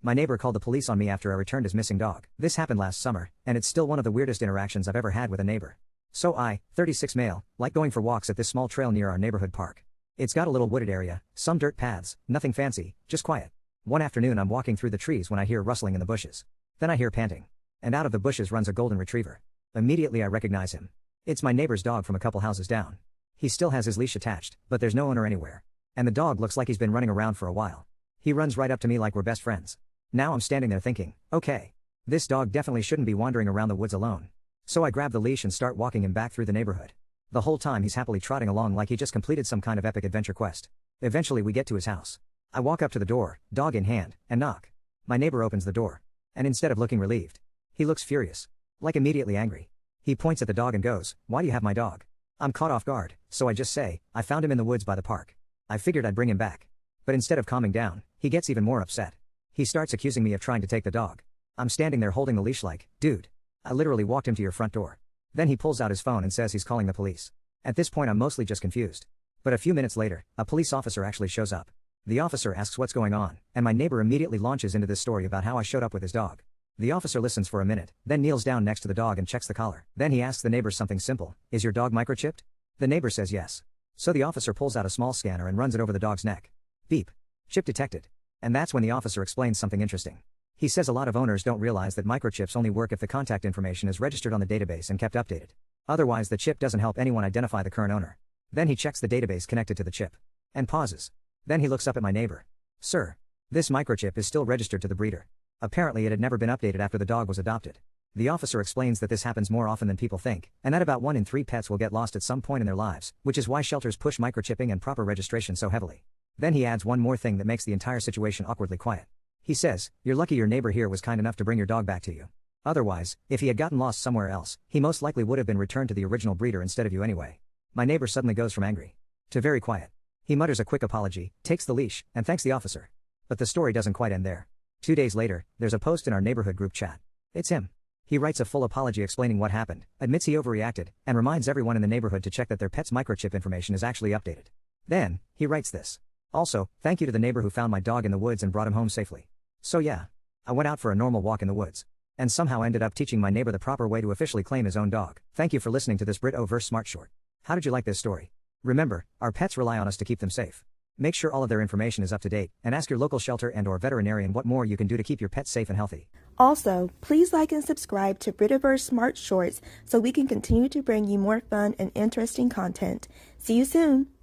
My neighbor called the police on me after I returned his missing dog. This happened last summer, and it's still one of the weirdest interactions I've ever had with a neighbor. So I, 36 male, like going for walks at this small trail near our neighborhood park. It's got a little wooded area, some dirt paths, nothing fancy, just quiet. One afternoon I'm walking through the trees when I hear rustling in the bushes. Then I hear panting. And out of the bushes runs a golden retriever. Immediately I recognize him. It's my neighbor's dog from a couple houses down. He still has his leash attached, but there's no owner anywhere. And the dog looks like he's been running around for a while. He runs right up to me like we're best friends. Now I'm standing there thinking, okay, this dog definitely shouldn't be wandering around the woods alone. So I grab the leash and start walking him back through the neighborhood. The whole time he's happily trotting along like he just completed some kind of epic adventure quest. Eventually we get to his house. I walk up to the door, dog in hand, and knock. My neighbor opens the door. And instead of looking relieved, he looks furious. Like immediately angry. He points at the dog and goes, "Why do you have my dog?" I'm caught off guard, so I just say, "I found him in the woods by the park. I figured I'd bring him back." But instead of calming down, he gets even more upset. He starts accusing me of trying to take the dog. I'm standing there holding the leash like, "Dude, I literally walked him to your front door." Then he pulls out his phone and says he's calling the police. At this point I'm mostly just confused. But a few minutes later, a police officer actually shows up. The officer asks what's going on, and my neighbor immediately launches into this story about how I showed up with his dog. The officer listens for a minute, then kneels down next to the dog and checks the collar. Then he asks the neighbor something simple, "Is your dog microchipped?" The neighbor says yes. So the officer pulls out a small scanner and runs it over the dog's neck. Beep. Chip detected. And that's when the officer explains something interesting. He says a lot of owners don't realize that microchips only work if the contact information is registered on the database and kept updated. Otherwise the chip doesn't help anyone identify the current owner. Then he checks the database connected to the chip. And pauses. Then he looks up at my neighbor. "Sir, this microchip is still registered to the breeder. Apparently it had never been updated after the dog was adopted." The officer explains that this happens more often than people think, and that about 1 in 3 pets will get lost at some point in their lives, which is why shelters push microchipping and proper registration so heavily. Then he adds one more thing that makes the entire situation awkwardly quiet. He says, "You're lucky your neighbor here was kind enough to bring your dog back to you. Otherwise, if he had gotten lost somewhere else, he most likely would have been returned to the original breeder instead of you anyway." My neighbor suddenly goes from angry to very quiet. He mutters a quick apology, takes the leash, and thanks the officer. But the story doesn't quite end there. 2 days later, there's a post in our neighborhood group chat. It's him. He writes a full apology explaining what happened, admits he overreacted, and reminds everyone in the neighborhood to check that their pet's microchip information is actually updated. Then, he writes this. "Also, thank you to the neighbor who found my dog in the woods and brought him home safely." So yeah, I went out for a normal walk in the woods. And somehow ended up teaching my neighbor the proper way to officially claim his own dog. Thank you for listening to this Britt-O-Verse Smart Short. How did you like this story? Remember, our pets rely on us to keep them safe. Make sure all of their information is up to date, and ask your local shelter and/or veterinarian what more you can do to keep your pets safe and healthy. Also, please like and subscribe to Britt-O-Verse Smart Shorts so we can continue to bring you more fun and interesting content. See you soon!